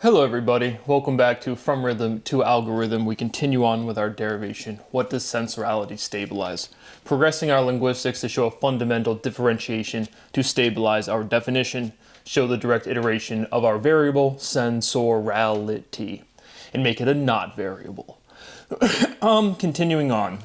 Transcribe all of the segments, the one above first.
Hello everybody, welcome back to From Rhythm to Algorithm. We continue on with our derivation. What does sensorality stabilize? Progressing our linguistics to show a fundamental differentiation to stabilize our definition, show the direct iteration of our variable sensorality, and make it a not variable. Continuing on.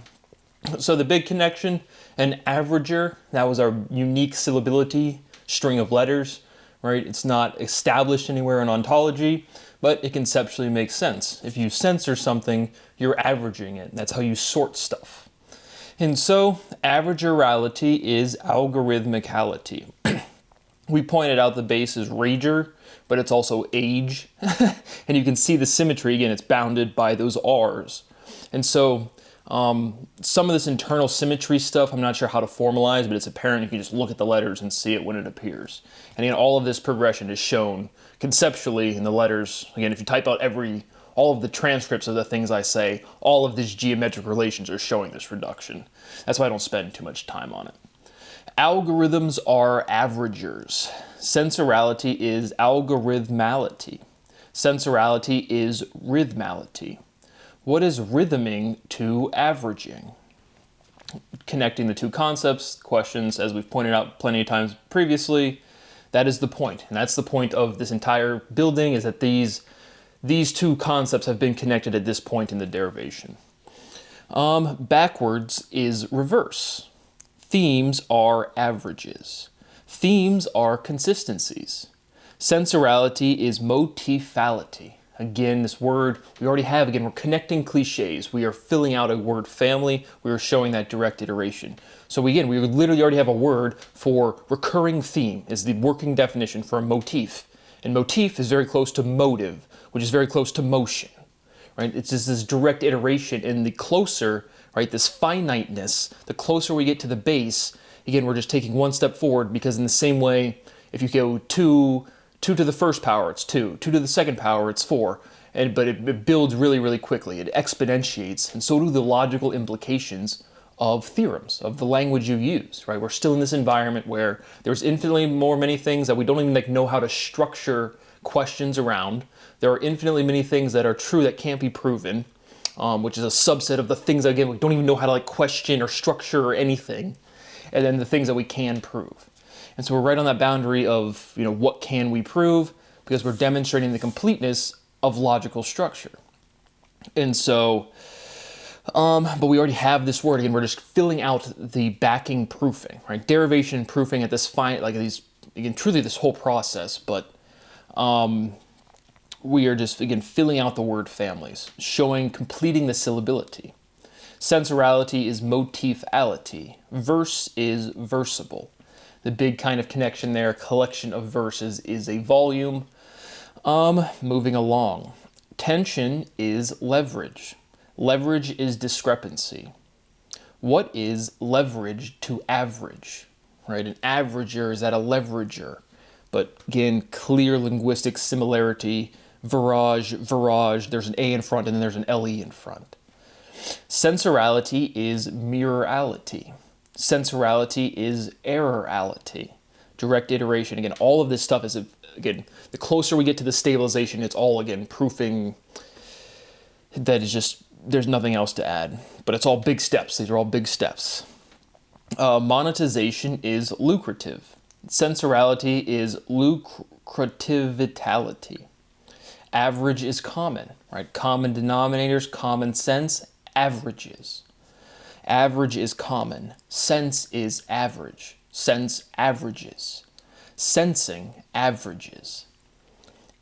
So the big connection, an averager, that was our unique syllability string of letters. Right? It's not established anywhere in ontology, but it conceptually makes sense. If you censor something, you're averaging it. That's how you sort stuff. And so, averagerality is algorithmicality. We pointed out the base is rager, but it's also age. And you can see the symmetry, again, it's bounded by those R's. And so, some of this internal symmetry stuff, I'm not sure how to formalize, but it's apparent if you just look at the letters and see it when it appears. And again, all of this progression is shown conceptually in the letters. Again, if you type out all of the transcripts of the things I say, all of these geometric relations are showing this reduction. That's why I don't spend too much time on it. Algorithms are averagers. Sensorality is algorithmality. Sensorality is rhythmality. What is rhythming to averaging? Connecting the two concepts, questions, as we've pointed out plenty of times previously, that is the point. And that's the point of this entire building, is that these two concepts have been connected at this point in the derivation. Backwards is reverse. Themes are averages. Themes are consistencies. Sensorality is motifality. Again, this word we already have, again, we're connecting cliches. We are filling out a word family. We are showing that direct iteration. So we literally already have a word for recurring theme is the working definition for a motif. And motif is very close to motive, which is very close to motion, right? It's just this direct iteration, and the closer, right, this finiteness, the closer we get to the base, again, we're just taking one step forward, because in the same way, if you go 2 to the first power, it's 2. 2 to the second power, it's 4. But it builds really, really quickly. It exponentiates, and so do the logical implications of theorems, of the language you use, right? We're still in this environment where there's infinitely many things that we don't even know how to structure questions around. There are infinitely many things that are true that can't be proven, which is a subset of the things that, again, we don't even know how to question or structure or anything, and then the things that we can prove. And so we're right on that boundary of, what can we prove? Because we're demonstrating the completeness of logical structure. And so, but we already have this word. Again, we're just filling out the backing proofing, right? Derivation and proofing at this truly this whole process, but we are just, again, filling out the word families, completing the syllability. Sensorality is motifality. Verse is versible. The big kind of connection there, collection of verses, is a volume. Moving along. Tension is leverage. Leverage is discrepancy. What is leverage to average? Right? An averager is at a leverager. But again, clear linguistic similarity. Verage, there's an A in front and then there's an LE in front. Sensorality is mirrorality. Sensorality is errorality. Direct iteration. Again, all of this stuff is, again, the closer we get to the stabilization, it's all, again, proofing that is just, there's nothing else to add. But it's all big steps. These are all big steps. Monetization is lucrative. Sensorality is lucrativitality. Average is common, right? Common denominators, common sense, averages. Average is common. Sense is average. Sense averages. Sensing averages.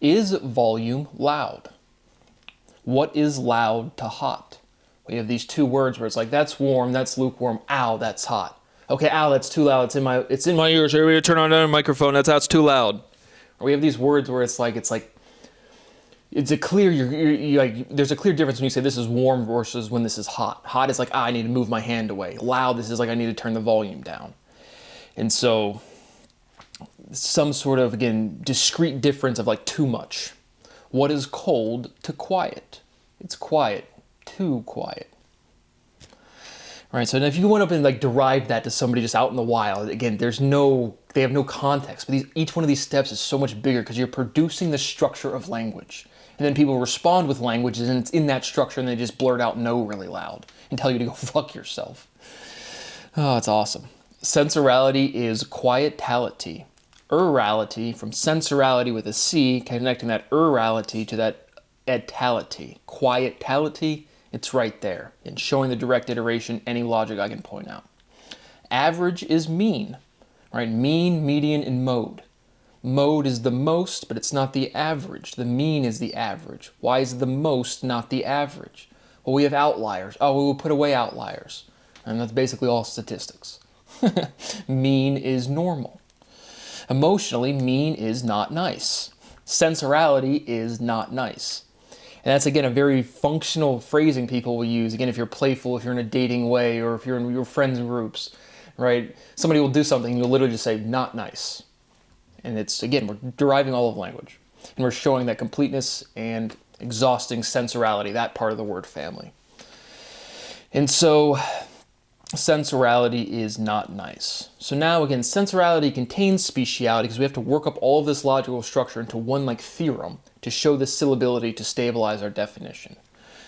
Is volume loud? What is loud to hot? We have these two words where it's like, that's warm, that's lukewarm, ow, that's hot. Okay, ow, that's too loud, it's in my ears, everybody turn on the microphone, that's how it's too loud. Or we have these words where it's a clear, there's a clear difference when you say this is warm versus when this is hot. Hot is like, I need to move my hand away. Loud, this is like, I need to turn the volume down. And so, some sort of, again, discrete difference of too much. What is cold to quiet? It's quiet, too quiet. Right, so if you went up and like derived that to somebody just out in the wild, again, they have no context. But each one of these steps is so much bigger because you're producing the structure of language. And then people respond with languages and it's in that structure and they just blurt out no really loud and tell you to go fuck yourself. Oh, it's awesome. Sensorality is quietality. Urality, from sensorality with a C, connecting that urality to that etality. Quietality, it's right there. And showing the direct iteration, any logic I can point out. Average is mean, right? Mean, median, and mode. Mode is the most, but it's not the average. The mean is the average. Why is the most not the average? Well, we have outliers. Oh, we will put away outliers. And that's basically all statistics. Mean is normal. Emotionally, mean is not nice. Sensorality is not nice. And that's, again, a very functional phrasing people will use. Again, if you're playful, if you're in a dating way, or if you're in your friends groups, right? Somebody will do something, and you'll literally just say, not nice. And it's, again, we're deriving all of language. And we're showing that completeness and exhausting sensorality, that part of the word family. And so sensorality is not nice. So now, again, sensorality contains speciality because we have to work up all of this logical structure into one like theorem to show the syllability to stabilize our definition.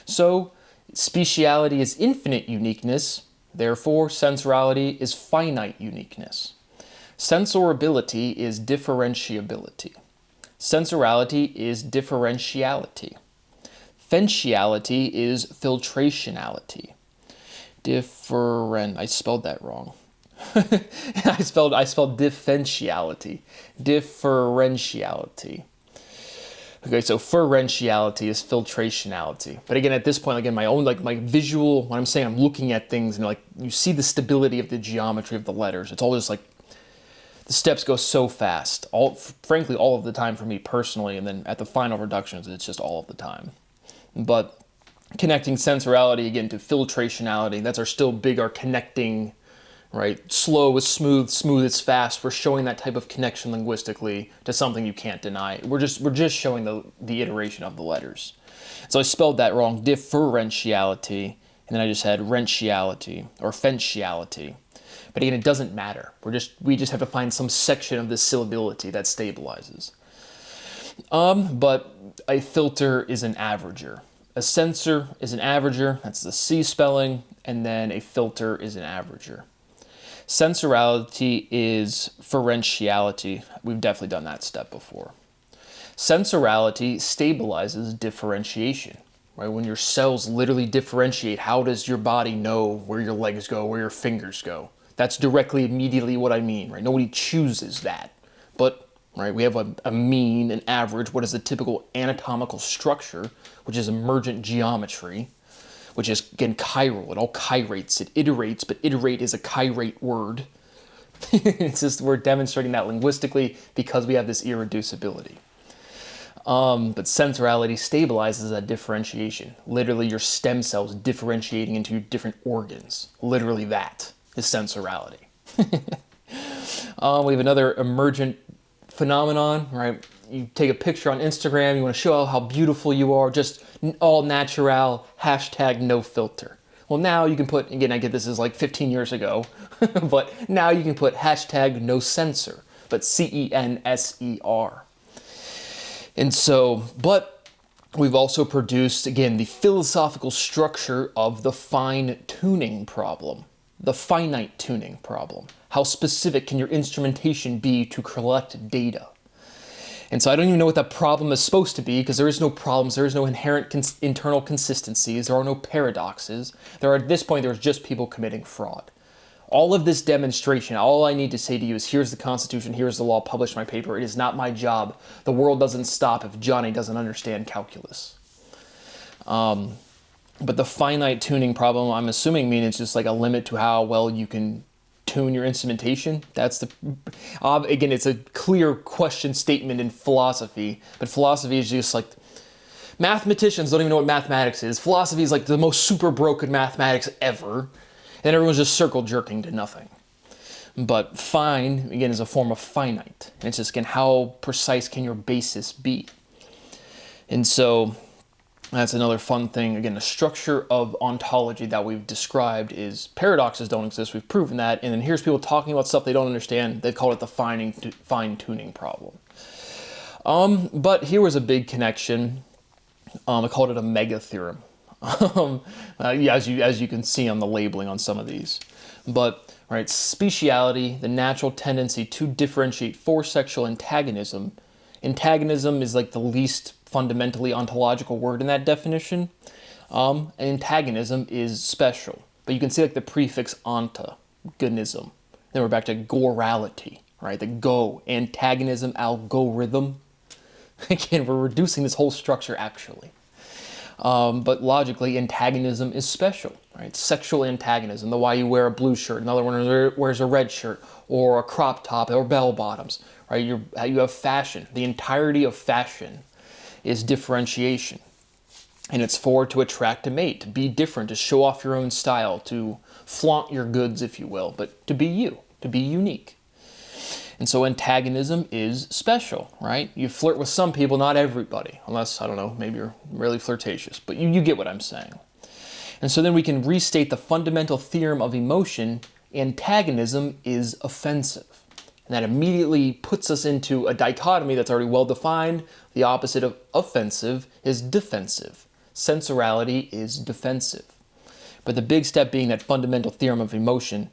So speciality is infinite uniqueness, therefore sensorality is finite uniqueness. Sensorability is differentiability. Sensorality is differentiality. Fentiality is filtrationality. I spelled that wrong. I spelled differentiality. Differentiality. Okay, so ferentiality is filtrationality. But again, at this point, again, my own, like my visual, when I'm saying I'm looking at things and like you see the stability of the geometry of the letters, it's all just like the steps go so fast. Frankly, all of the time for me personally, and then at the final reductions, it's just all of the time. But connecting sensorality again to filtrationality, that's our connecting, right? Slow is smooth, smooth is fast. We're showing that type of connection linguistically to something you can't deny. We're just showing the iteration of the letters. So I spelled that wrong, differentiality, and then I just had rentiality or fentiality. But again, it doesn't matter. We just have to find some section of the syllability that stabilizes. But a filter is an averager. A censor is an averager, that's the C spelling, and then a filter is an averager. Sensorality is ferentiality. We've definitely done that step before. Sensorality stabilizes differentiation, right? When your cells literally differentiate, how does your body know where your legs go, where your fingers go? That's directly, immediately what I mean, right? Nobody chooses that, but right, we have a mean, an average. What is the typical anatomical structure, which is emergent geometry, which is, again, chiral. It all chirates, it iterates, but iterate is a chirate word. It's just, we're demonstrating that linguistically because we have this irreducibility. But sensorality stabilizes that differentiation. Literally your stem cells differentiating into different organs. Literally that is sensorality. We have another emergent phenomenon, right? You take a picture on Instagram, you want to show how beautiful you are, just all natural, hashtag no filter. Well, now you can put, again, I get this is like 15 years ago, but now you can put hashtag no censor, but C-E-N-S-E-R. And so, but we've also produced, again, the philosophical structure of the fine-tuning problem, the finite tuning problem. How specific can your instrumentation be to collect data? And so I don't even know what that problem is supposed to be because there is no problems, there is no inherent internal consistencies, there are no paradoxes. At this point, there's just people committing fraud. All of this demonstration, all I need to say to you is here's the Constitution, here's the law, publish my paper. It is not my job. The world doesn't stop if Johnny doesn't understand calculus. But the finite tuning problem, I'm assuming, means just like a limit to how well you can tune your instrumentation. That's again, it's a clear question statement in philosophy, but philosophy is just like, mathematicians don't even know what mathematics is. Philosophy is like the most super broken mathematics ever, and everyone's just circle jerking to nothing. But fine, again, is a form of finite. And it's just, again, how precise can your basis be? And so That's another fun thing. Again, the structure of ontology that we've described is paradoxes don't exist. We've proven that. And then here's people talking about stuff they don't understand. They call it the fine-tuning problem. But here was a big connection. I called it a mega theorem. As you can see on the labeling on some of these. But, right, speciality, the natural tendency to differentiate for sexual antagonism. Antagonism is like the least fundamentally ontological word in that definition. Antagonism is special. But you can see like the prefix antagonism. Then we're back to gorality, right? The go, antagonism, algorithm. Again, we're reducing this whole structure actually. But logically, antagonism is special, right? Sexual antagonism, the why you wear a blue shirt, another one wears a red shirt, or a crop top, or bell bottoms, right? You have fashion. The entirety of fashion is differentiation. And it's to attract a mate, to be different, to show off your own style, to flaunt your goods, if you will, but to be you, to be unique. And so antagonism is special, right? You flirt with some people, not everybody, unless, I don't know, maybe you're really flirtatious, but you get what I'm saying. And so then we can restate the fundamental theorem of emotion: antagonism is offensive. And that immediately puts us into a dichotomy that's already well defined. The opposite of offensive is defensive. Sensuality is defensive. But the big step being that fundamental theorem of emotion,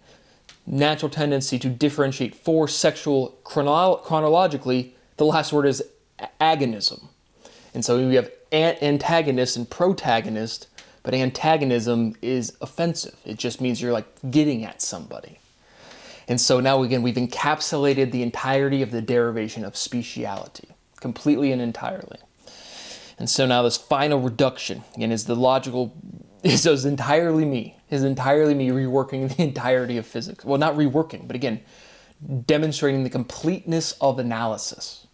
natural tendency to differentiate for sexual chronologically, the last word is agonism. And so we have antagonist and protagonist, but antagonism is offensive. It just means you're like getting at somebody. And so now again, we've encapsulated the entirety of the derivation of speciality, completely and entirely. And so now this final reduction, again, is entirely me reworking the entirety of physics. Well, not reworking, but again, demonstrating the completeness of analysis.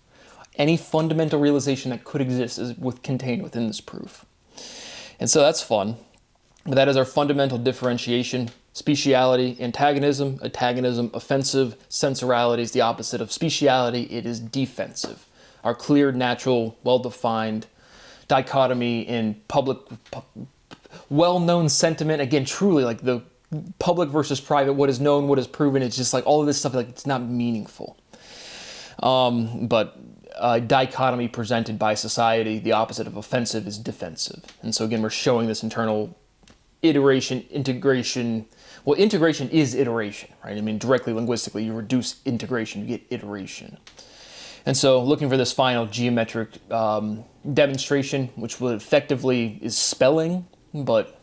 Any fundamental realization that could exist is contained within this proof. And so that's fun. But that is our fundamental differentiation: speciality, antagonism, offensive. Sensuality is the opposite of speciality. It is defensive. Our clear, natural, well-defined dichotomy in public, well-known sentiment. Again, truly like the public versus private, what is known, what is proven. It's just like all of this stuff, like it's not meaningful. But dichotomy presented by society, the opposite of offensive is defensive. And so again, we're showing this internal iteration, integration. Well, integration is iteration, right? I mean, directly linguistically, you reduce integration, you get iteration. And so looking for this final geometric demonstration, which will effectively is spelling, but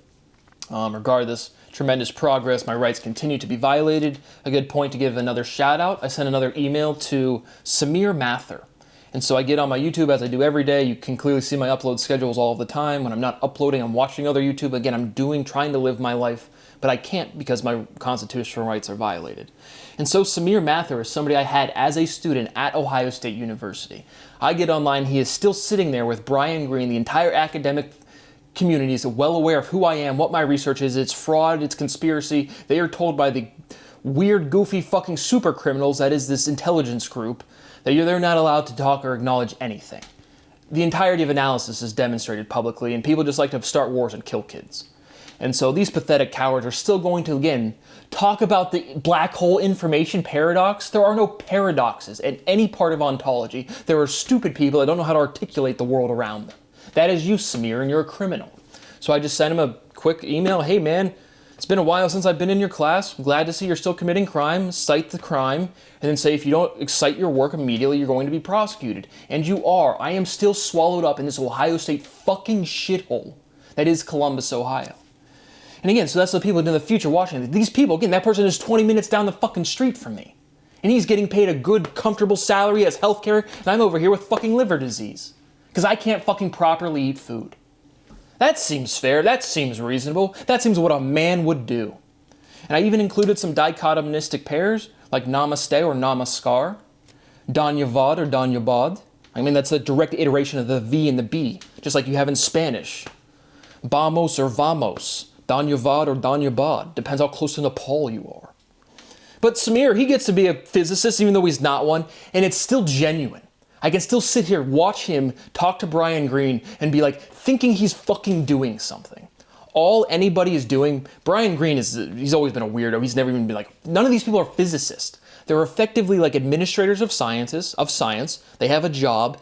regardless, tremendous progress. My rights continue to be violated. A good point to give another shout out. I sent another email to Samir Mather. And so I get on my YouTube as I do every day. You can clearly see my upload schedules all the time. When I'm not uploading, I'm watching other YouTube. Again, I'm trying to live my life, but I can't because my constitutional rights are violated. And so Samir Mather is somebody I had as a student at Ohio State University. I get online, he is still sitting there with Brian Greene. The entire academic community is well aware of who I am, what my research is. It's fraud, it's conspiracy. They are told by the weird, goofy, fucking super criminals, that is this intelligence group, that they're not allowed to talk or acknowledge anything. The entirety of analysis is demonstrated publicly, and people just like to start wars and kill kids. And so these pathetic cowards are still going to, again, talk about the black hole information paradox. There are no paradoxes in any part of ontology. There are stupid people that don't know how to articulate the world around them. That is you, Samir, and you're a criminal. So I just sent him a quick email. Hey, man, it's been a while since I've been in your class. I'm glad to see you're still committing crime. Cite the crime. And then say if you don't cite your work immediately, you're going to be prosecuted. And you are. I am still swallowed up in this Ohio State fucking shithole that is Columbus, Ohio. And again, so that's the people in the future watching. These people, again, that person is 20 minutes down the fucking street from me. And he's getting paid a good, comfortable salary as healthcare, and I'm over here with fucking liver disease. Because I can't fucking properly eat food. That seems fair. That seems reasonable. That seems what a man would do. And I even included some dichotomistic pairs, like namaste or namaskar, danyavad or danyabad. I mean, that's a direct iteration of the V and the B, just like you have in Spanish. Vamos or vamos, danyavad or danyabad. Depends how close to Nepal you are. But Samir, he gets to be a physicist even though he's not one, and it's still genuine. I can still sit here, watch him talk to Brian Greene and be like, thinking he's fucking doing something. All anybody is doing, Brian Greene he's always been a weirdo. He's never even been like, none of these people are physicists. They're effectively like administrators of science. They have a job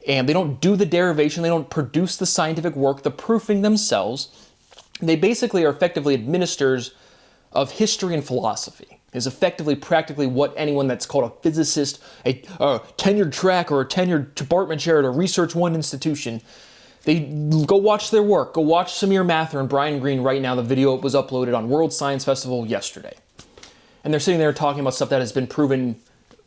and they don't do the derivation. They don't produce the scientific work, the proofing themselves. They basically are effectively administrators of history and philosophy. Is effectively practically what anyone that's called a physicist, a tenured track or a tenured department chair at a Research One institution, they go watch their work. Go watch Samir Mathur and Brian Greene right now. The video was uploaded on World Science Festival yesterday. And they're sitting there talking about stuff that has been proven,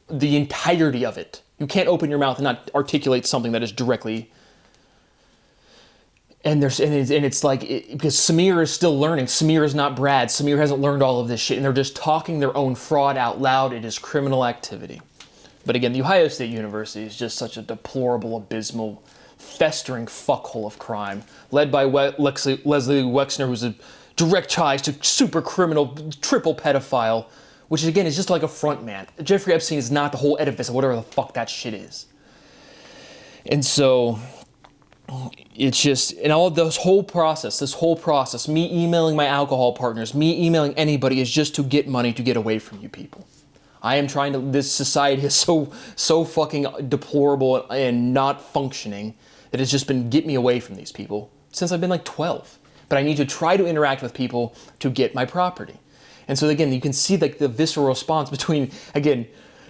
the entirety of it. You can't open your mouth and not articulate something that is directly... And it's like, because Samir is still learning. Samir is not Brad. Samir hasn't learned all of this shit. And they're just talking their own fraud out loud. It is criminal activity. But again, the Ohio State University is just such a deplorable, abysmal, festering fuckhole of crime. Led by Leslie Wexner, who's a direct ties to super criminal, triple pedophile. Which again is just like a front man. Jeffrey Epstein is not the whole edifice of whatever the fuck that shit is. And so... it's just, and all of this whole process, me emailing my alcohol partners, me emailing anybody is just to get money to get away from you people. I am trying to, this society is so fucking deplorable and not functioning that it's just been get me away from these people since I've been like 12. But I need to try to interact with people to get my property. And so again, you can see like the visceral response between, again,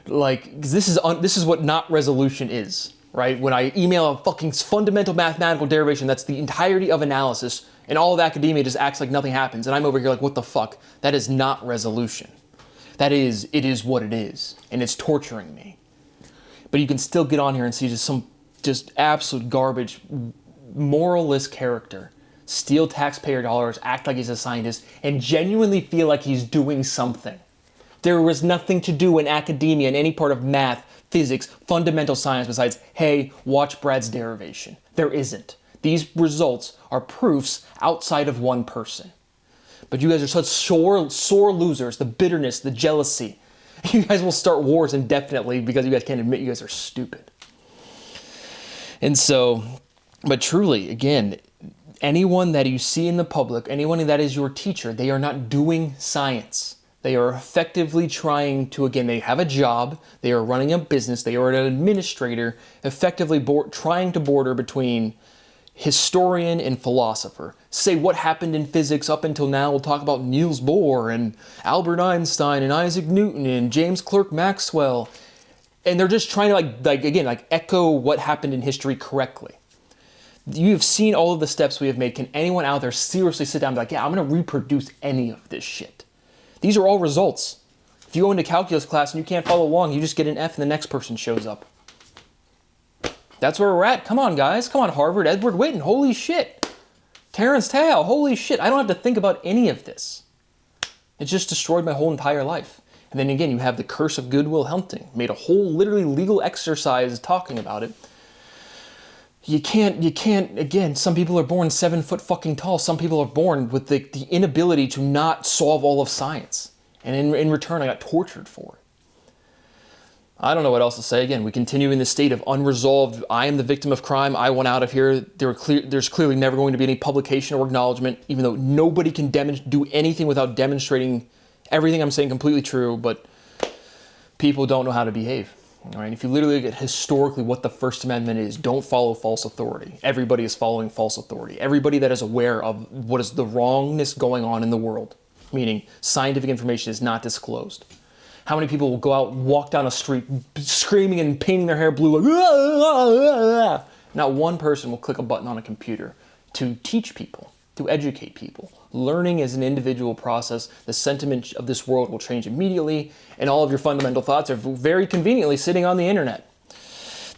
like, this is what not resolution is. Right? When I email a fucking fundamental mathematical derivation, that's the entirety of analysis, and all of academia just acts like nothing happens, and I'm over here like, what the fuck? That is not resolution. It is what it is, and it's torturing me. But you can still get on here and see just absolute garbage, moralless character, steal taxpayer dollars, act like he's a scientist, and genuinely feel like he's doing something. There was nothing to do in academia in any part of math, physics, fundamental science besides, hey, watch Brad's derivation. There isn't. These results are proofs outside of one person. But you guys are such sore losers, the bitterness, the jealousy. You guys will start wars indefinitely because you guys can't admit you guys are stupid. And so, but truly, again, anyone that you see in the public, anyone that is your teacher, they are not doing science. They are effectively trying to, again, they have a job, they are running a business, they are an administrator, effectively trying to border between historian and philosopher. Say what happened in physics up until now, we'll talk about Niels Bohr and Albert Einstein and Isaac Newton and James Clerk Maxwell. And they're just trying to echo what happened in history correctly. You've seen all of the steps we have made. Can anyone out there seriously sit down and be like, yeah, I'm going to reproduce any of this shit? These are all results. If you go into calculus class and you can't follow along, you just get an F and the next person shows up. That's where we're at. Come on, guys. Come on, Harvard. Edward Witten. Holy shit. Terrence Tao. Holy shit. I don't have to think about any of this. It just destroyed my whole entire life. And then again, you have the curse of Goodwill Hunting. Made a whole literally legal exercise talking about it. You can't, again, some people are born 7 foot fucking tall. Some people are born with the inability to not solve all of science. And in return, I got tortured for it. I don't know what else to say. Again, we continue in this state of unresolved, I am the victim of crime, I want out of here. There's clearly never going to be any publication or acknowledgement, even though nobody can do anything without demonstrating everything I'm saying completely true, but people don't know how to behave. All right, if you literally look at historically what the First Amendment is, don't follow false authority. Everybody is following false authority. Everybody that is aware of what is the wrongness going on in the world, meaning scientific information is not disclosed. How many people will go out and walk down a street screaming and painting their hair blue like, ah, ah, ah. Not one person will click a button on a computer to teach people, to educate people. Learning is an individual process. The sentiment of this world will change immediately, and all of your fundamental thoughts are very conveniently sitting on the internet.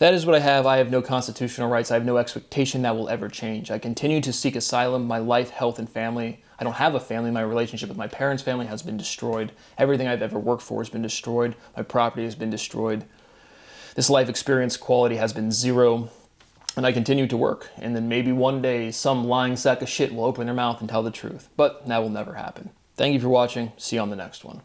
That is what I have. I have no constitutional rights. I have no expectation that will ever change. I continue to seek asylum. My life, health, and family. I don't have a family. My relationship with my parents' family has been destroyed. Everything I've ever worked for has been destroyed. My property has been destroyed. This life experience quality has been zero. And I continue to work, and then maybe one day some lying sack of shit will open their mouth and tell the truth. But that will never happen. Thank you for watching. See you on the next one.